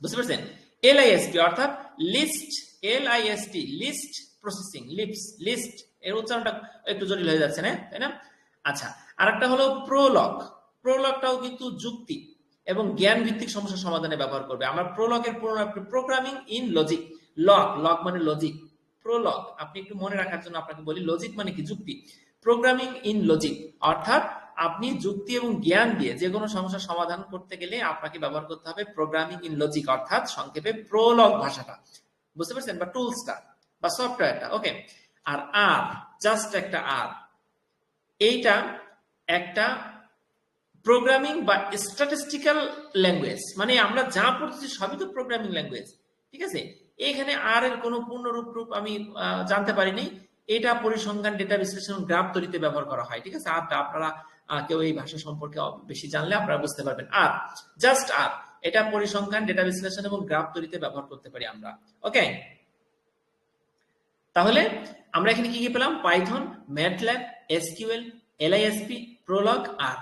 বুঝতে পারছেন, এলআইএসপি অর্থাৎ list, LIST list processing, lips list, এর উচ্চারণটা একটু জটিল হয়ে যাচ্ছে না, তাই না? আচ্ছা, আরেকটা হলো প্রোলগ। প্রোলগটাও কিন্তু যুক্তি এবং জ্ঞান ভিত্তিক সমস্যা সমাধানে ব্যবহার করবে। আমরা প্রোলগের পুরো programming in logic, log, log মানে লজিক, প্রোলগ আপনি একটু মনে রাখার জন্য আপনাকে বলি, লজিক মানে কি যুক্তি, প্রোগ্রামিং ইন লজিক অর্থাৎ আপনি যুক্তি এবং জ্ঞান দিয়ে যে কোনো সমস্যা সমাধান করতে গেলে আপনাকে ব্যবহার করতে হবে প্রোগ্রামিং ইন লজিক, অর্থাৎ সংক্ষেপে প্রোলগ ভাষাটা। বুঝতে পারছেন, বা টুলসটা বা সফটওয়্যারটা। ওকে, আর আর, জাস্ট একটা আর, এইটা একটা প্রোগ্রামিং বা স্ট্যাটিস্টিক্যাল ল্যাঙ্গুয়েজ, মানে আমরা যা পড়তেছি সবই তো প্রোগ্রামিং ল্যাঙ্গুয়েজ। ঠিক আছে, এখানে আর এর কোনো পূর্ণরূপ আমি জানতে পারিনি। এটা পরিসংখ্যান, ডেটা বিশ্লেষণ, গ্রাফ তৈরিতে ব্যবহার করা হয়। ঠিক আছে, আরটা আপনারা কেউ এই ভাষা সম্পর্কে বেশি জানলে আপনারা বুঝতে পারবেন। আর, জাস্ট আর, এটা পরিসংখ্যান, ডেটা বিশ্লেষণ এবং গ্রাফ তৈরিতে ব্যবহার করতে পারি আমরা। ওকে, তাহলে আমরা এখানে কি কি পেলাম, Python, MATLAB, SQL, LISP, Prolog, R.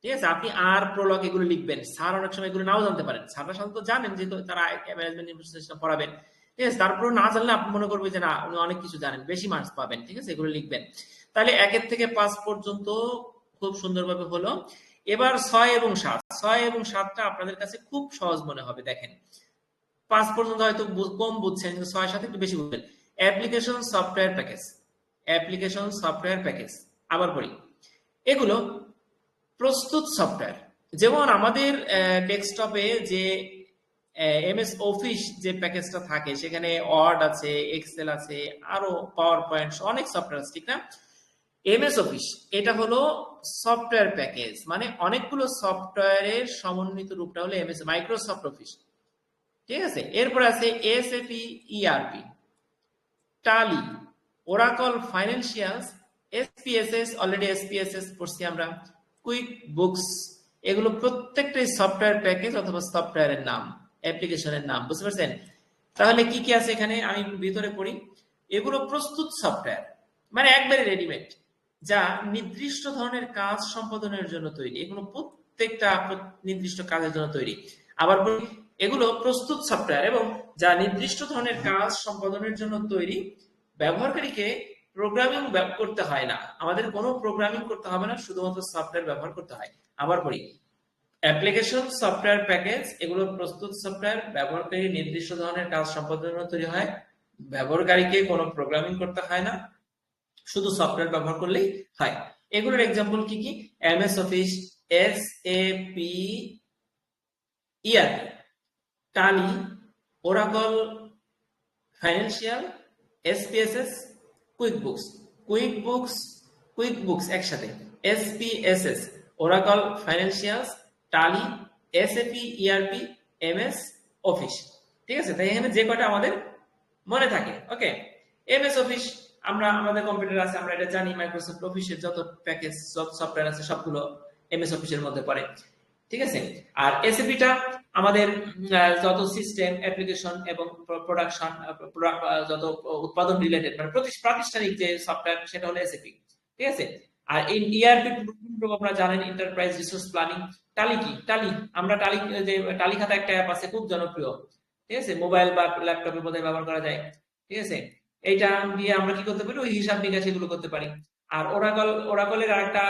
ঠিক আছে, আপনি আর প্রোলগ এগুলো লিখবেন। স্যার অনেক সময় এগুলো নাও জানতে পারেন, স্যাররা সাধারণত জানেন যেহেতু তারা ম্যানেজমেন্ট ইনফরমেশন পড়াবেন। ঠিক আছে, তারপরে না জানলে আপনি মনে করবেন যে না উনি অনেক কিছু জানেন, বেশি মার্কস পাবেন। ঠিক আছে, এগুলো লিখবেন। তাহলে 1 থেকে 5 পর্যন্ত খুব সুন্দরভাবে হলো। এবার 6 এবং 7, 6 এবং 7টা আপনাদের কাছে খুব সহজ মনে হবে। দেখেন 5 পর্যন্ত হয়তো কম বুঝছেন, কিন্তু 6 7 একটু বেশি বুঝবেন। Application software package, application software package, আবার বলি, এগুলো প্রস্তুত সফটওয়্যার। যেমন আমাদের ডেস্কটপে যে এমএস অফিস যে প্যাকেজটা থাকে, সেখানে ওয়ার্ড আছে, এক্সেল আছে, আরো পাওয়ার পয়েন্ট, অনেক সফটওয়্যার আছে, ঠিক না? এমএস অফিস এটা হলো সফটওয়্যার প্যাকেজ, মানে অনেকগুলো সফটওয়্যারের সমন্বিত রূপটা হলো এমএস, মাইক্রোসফট অফিস। ঠিক আছে, এরপর আছে এসএপি, ইআরপি, টালি, Oracle financials, SPSS, already SPSS পড়ছি আমরা, কুইক বুকস, এগুলো প্রত্যেকটাই সফটওয়্যার প্যাকেজ অথবা সফটওয়্যারের নাম, অ্যাপ্লিকেশনের নাম, বুঝতে পারছেন? তাহলে কি কি আছে এখানে আমি ভিতরে পড়ি। এগুলো প্রস্তুত সফটওয়্যার, মানে একবারে রেডিমেড, যা নির্দিষ্ট ধরনের কাজ সম্পাদনের জন্য তৈরি। এগুলো প্রত্যেকটা নির্দিষ্ট কাজের জন্য তৈরি। আবার বলি, এগুলো প্রস্তুত সফটওয়্যার এবং যা নির্দিষ্ট ধরনের কাজ সম্পাদনের জন্য তৈরি। ব্যবহারকারীকে প্রোগ্রামিং করতে হয় না, আমাদের কোনো প্রোগ্রামিং করতে হবে না, শুধুমাত্র সফটওয়্যার ব্যবহার করতে হয়। আবার বলি, অ্যাপ্লিকেশন সফটওয়্যার প্যাকেজ এগুলো প্রস্তুত সফটওয়্যার, ব্যবহারকারী নির্দিষ্ট ধরনের কাজ সম্পাদনের জন্য তৈরি হয়, ব্যবহারকারীকে কোনো প্রোগ্রামিং করতে হয় না, শুধু সফটওয়্যার ব্যবহার করলেই হয়। এগুলোর এক্সাম্পল কি কি? এমএস অফিস, এসএপি, ইআরপি, টালি, Oracle financial, SPSS, QuickBooks, QuickBooks একসাথে, এসপিএসএস, ওরাকল ফাইন্যান্সিয়ালস, টালি, এসএপি, ইআরপি, এমএস অফিস। ঠিক আছে, তাই এখানে যে কয়টা আমাদের মনে থাকে। ওকে, এমএস অফিস আমরা আমাদের কম্পিউটার আছে, আমরা এটা জানি। মাইক্রোসফট অফিসের যত প্যাকেজ সফটওয়্যার আছে সবগুলো এমএস অফিসের মধ্যে পড়ে। ঠিক আছে, আর এসএপিটা আমাদের যত সিস্টেম অ্যাপ্লিকেশন এবং প্রোডাকশন, যত উৎপাদন রিলেটেড, মানে প্রাতিষ্ঠানিক যে সফটওয়্যার, সেটা হলো এসএপি। ঠিক আছে, আর এই ইআরপি আপনারা জানেন, এন্টারপ্রাইজ রিসোর্স প্ল্যানিং। টালি কি? টালি আমরা টালি, যে টালি খাতা একটা অ্যাপ আছে খুব জনপ্রিয়, ঠিক আছে, মোবাইল বা ল্যাপটপের মধ্যে ব্যবহার করা যায়। ঠিক আছে, এইটা দিয়ে আমরা কি করতে পারি? ওই হিসাব নিকাশ এগুলো করতে পারি। আর ওরাকলের আরেকটা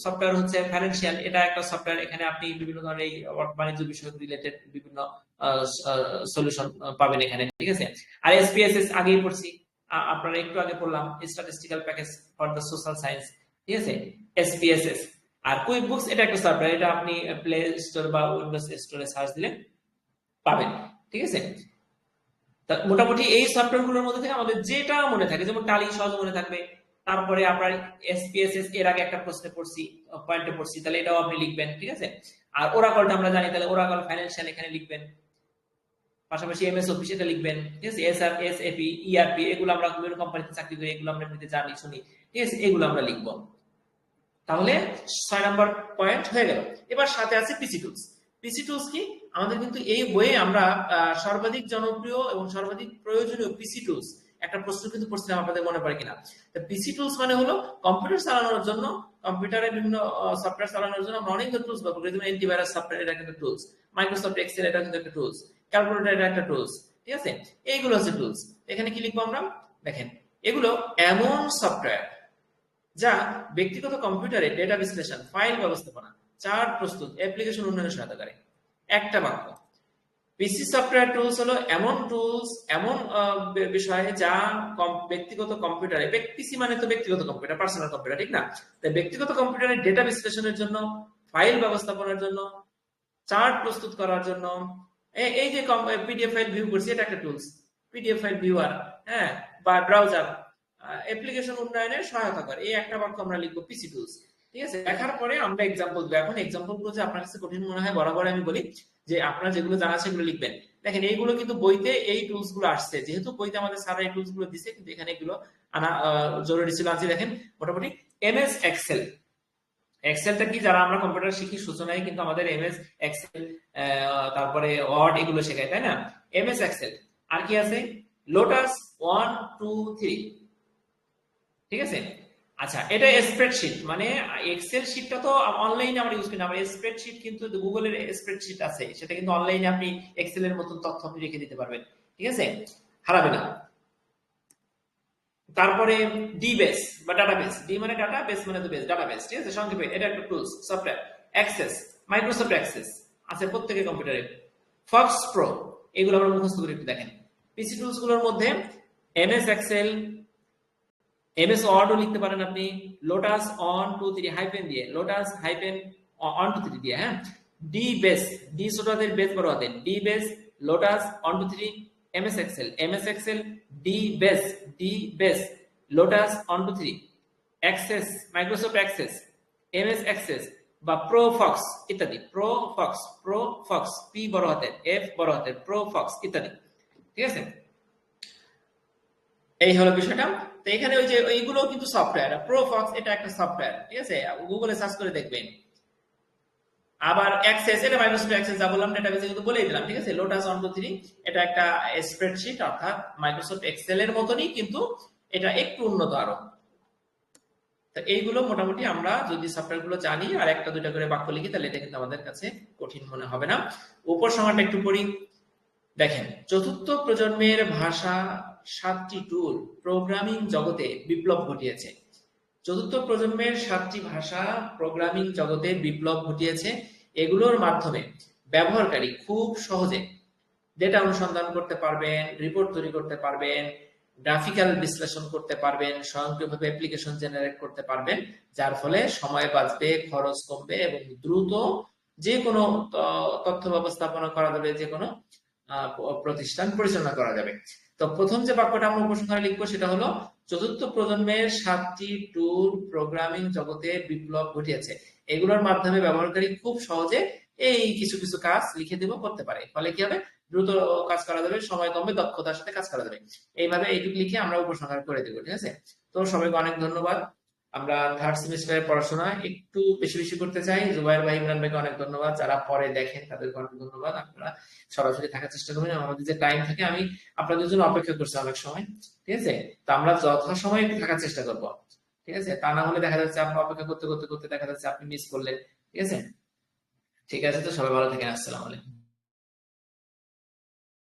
সফটওয়্যার হচ্ছে ফাইন্যান্সিয়াল, এটা একটা সফটওয়্যার, এখানে আপনি বিভিন্ন ধরনের বাণিজ্য বিষয়ক রিলেটেড বিভিন্ন সলিউশন পাবেন এখানে। ঠিক আছে, আর এসপিএসএস আগেই পড়ছি, আপনারা একটু আগে পড়লাম, statistical package for the social science. ঠিক আছে, এসপিএসএস। আর কুইকবুকস এটা একটা সফটওয়্যার, এটা আপনি প্লে স্টোর বা উইন্ডোজ স্টোরে সার্চ দিলে পাবেন। ঠিক আছে, মোটামুটি এই সফটওয়্যার গুলোর মধ্যে থেকে আমাদের যেটা মনে থাকে, যেমন টালি সহজ মনে থাকবে। তারপরে আপনার এসপিএসএস এর আগে একটা প্রশ্নে পড়ছি, পয়েন্টে পড়ছি, তাহলে এটাও আপনি লিখবেন। ঠিক আছে, আর ওরাকলটা আমরা জানি, তাহলে ওরাকল ফাইন্যান্সিয়াল এখানে লিখবেন। পাশাপাশি এমএস অফিস এটা লিখবেন। ঠিক আছে, এসএপি, ইআরপি এগুলো আমরা বিভিন্ন কোম্পানিতে চাকরি করি, এগুলো আমরা এমনিতে জানি শুনি। ঠিক আছে, এগুলো আমরা লিখবো। তাহলে 6 নাম্বার পয়েন্ট হয়ে গেল। এবার সাথে আছে পিসি টুলস। পিসি টুলস কি? আমাদের কিন্তু এই বইয়ে আমরা সর্বাধিক জনপ্রিয় এবং সর্বাধিক প্রয়োজনীয় পিসি টুলস একটা প্রশ্ন কিন্তু পড়ছিলাম, আপনাদের মনে পড়ে কিনা? পিসি টুলস মানে হলো কম্পিউটার চালানোর জন্য, কম্পিউটারে বিভিন্ন সফটওয়্যার চালানোর জন্য আমরা অনেক টুলস ব্যবহার করি। যেমন অ্যান্টিভাইরাস সফটওয়্যার, এটা কিন্তু টুলস। মাইক্রোসফট এক্সেল এটা কিন্তু একটা টুলস। ক্যালকুলেটর এটা একটা টুলস। ঠিক আছে, এইগুলো হচ্ছে টুলস। এখানে কি লিখবো আমরা? দেখেন, এগুলো এমন সফটওয়্যার যা ব্যক্তিগত কম্পিউটারে ডেটা বিশ্লেষণ, ফাইল ব্যবস্থাপনা, চার্ট প্রস্তুত, অ্যাপ্লিকেশন উন্নয়নে সহায়তা করে। একটা বাক্য, পিসি সফটওয়্যার টুলস হলো এমন টুলস, এমন বিষয় যা ব্যক্তিগত কম্পিউটারে, পিসি মানে তো ব্যক্তিগত কম্পিউটার, পার্সোনাল কম্পিউটার, ঠিক না? তাই ব্যক্তিগত কম্পিউটারে ডেটা বিশ্লেষণের জন্য, ফাইল ব্যবস্থাপনার জন্য, চার্ট প্রস্তুত করার জন্য, এই যে পিডিএফ ফাইল ভিউ করছি, এটা একটা টুলস। পিডিএফ ফাইল ভিউয়ার, হ্যাঁ, বা ব্রাউজার, অ্যাপ্লিকেশন উন্নয়নে সহায়তা করে। এই একটা বাক্য আমরা লিখবো পিসি টুলস। ঠিক আছে, দেখার পরে আমরা এক্সাম্পল দেব। এখন এক্সাম্পল গুলো যে আপনার কাছে কঠিন মনে হয়, বরাবর আমি বলি যে আপনারা যেগুলো জানা সেগুলো লিখবেন। দেখেন, এইগুলো কিন্তু বইতে এই টুলস গুলো আসছে, যেহেতু বইতে আমাদের স্যার এই টুলস গুলো দিছে, কিন্তু এখানে এগুলো আনা জরুরি ছিল। আজকে দেখেন, মোটামুটি এমএস এক্সেল। এক্সেলটা কি, যারা আমরা কম্পিউটার শিখি সূচনায় কিন্তু আমাদের এমএস এক্সেল, তারপরে ওয়ার্ড এগুলো শেখায়, তাই না? MS Excel. আর কি আছে? লোটাস 1 2 3। ঠিক আছে, আচ্ছা, এটা স্প্রেডশিট, মানে এক্সেল শিটটা তো অনলাইনে আমরা ইউজ করি না, আমরা স্প্রেডশিট কিন্তু গুগলের স্প্রেডশিট আছে, সেটা কিন্তু অনলাইনে আপনি এক্সেলের মতন তথ্য আপনি রেখে দিতে পারবেন। ঠিক আছে, হারাবে না। তারপরে ডি বেস বা ডাটাবেস, ডি মানে ডাটা, বেস মানে তো বেস, ডাটাবেস। ঠিক আছে, সংক্ষেপে এটা একটা tools software. Access, Microsoft access আছে প্রত্যেকের কম্পিউটারে। ফক্স প্রো, এগুলো আমরা মুখস্থ করে একটু দেখেন। পিসি টুলস গুলোর মধ্যে এমএস এক্সেল, এমএস ওয়ার্ডও লিখতে পারেন আপনি, লোটাস 1 2 3 হাইফেন দিয়ে, লোটাস হাইফেন 1 2 3 দিয়ে, হ্যাঁ। ডি বেস, ডি ছোট হাতের, বেস বড় হাতের, dBase, Lotus 1 2 3, MS Excel, dBase, Lotus 1 2 3, Access, Microsoft Access, MS Access বা প্রোফক্স ইত্যাদি। প্রোফক্স, পি বড় হাতের, এফ বড় হাতের, প্রোফক্স ইত্যাদি। ঠিক আছে, এই হলো বিষয়টা। তো এখানে ওই যে এইগুলো কিন্তু সফটওয়্যার, প্রোফক্স এটা একটা সফটওয়্যার। ঠিক আছে, গুগলে সার্চ করে দেখবেন। আবার অ্যাক্সেস, এটা মাইক্রোসফট অ্যাক্সেস যা বললাম ডেটাবেসে কিন্তু বলেই দিলাম, ঠিক আছে। লোটাস 123 এটা একটা স্প্রেডশিট, অর্থাৎ মাইক্রোসফট এক্সেল এর মতনই, কিন্তু এটা একটু উন্নত আরো। তো এইগুলো মোটামুটি আমরা যদি সফটওয়্যার গুলো জানি আর একটা দুইটা করে বাক্য লিখি, তাহলে এটা কিন্তু আমাদের কাছে কঠিন মনে হবে না। উপসংহারটা একটু পড়ি। দেখেন, চতুর্থ প্রজন্মের ভাষা 7টি টুল প্রোগ্রামিং জগতে বিপ্লব ঘটিয়েছে। চতুর্থ প্রজন্মের 7টি ভাষা প্রোগ্রামিং জগতে বিপ্লব ঘটিয়েছে। এগুলোর মাধ্যমে ব্যবহারকারী খুব সহজে ডেটা অনুসন্ধান করতে পারবেন, রিপোর্ট তৈরি করতে পারবেন, গ্রাফিক্যাল বিশ্লেষণ করতে পারবেন, স্বয়ংক্রিয়ভাবে অ্যাপ্লিকেশন জেনারেট করতে পারবেন, যার ফলে সময় বাঁচবে, খরচ কমবে এবং দ্রুত যে কোনো তথ্য ব্যবস্থাপনা করা যাবে, যে কোনো প্রতিষ্ঠান পরিচালনা করা যাবে। তো প্রথম যে বাক্যটা আমরা উপসংহারে লিখবো সেটা হলো, চতুর্থ প্রজন্মের 7টি টুল প্রোগ্রামিং জগতে বিপ্লব ঘটিয়েছে। এগুলোর মাধ্যমে ব্যবহারকারী খুব সহজে এই কিছু কিছু কাজ লিখে দেব করতে পারে, ফলে কি হবে, দ্রুত কাজ করা যাবে, সময় কমবে, দক্ষতার সাথে কাজ করা যাবে। এইভাবে এইটুকু লিখে আমরা উপসংহার করে দেবো, ঠিক আছে। তো সবাইকে অনেক ধন্যবাদ। আমরা থার্ড সেমিস্টারের পড়াশোনা একটু বেশি বেশি করতে চাই। জুবাইর ভাই, ইমরান ভাইকে অনেক ধন্যবাদ, যারা পরে দেখেন তাদেরকে অনেক ধন্যবাদ। আপনারা সরাসরি থাকার চেষ্টা করবেন, আমাদের যে টাইম থাকে, আমি আপনাদের জন্য অপেক্ষা করছি অনেক সময়, ঠিক আছে। তো আমরা যথাসময়ে থাকার চেষ্টা করবো, ঠিক আছে। তা না হলে দেখা যাচ্ছে আপনার অপেক্ষা করতে করতে করতে দেখা যাচ্ছে আপনি মিস করলেন, ঠিক আছে। ঠিক আছে, তো সবাই ভালো থাকেন, আসসালামু আলাইকুম।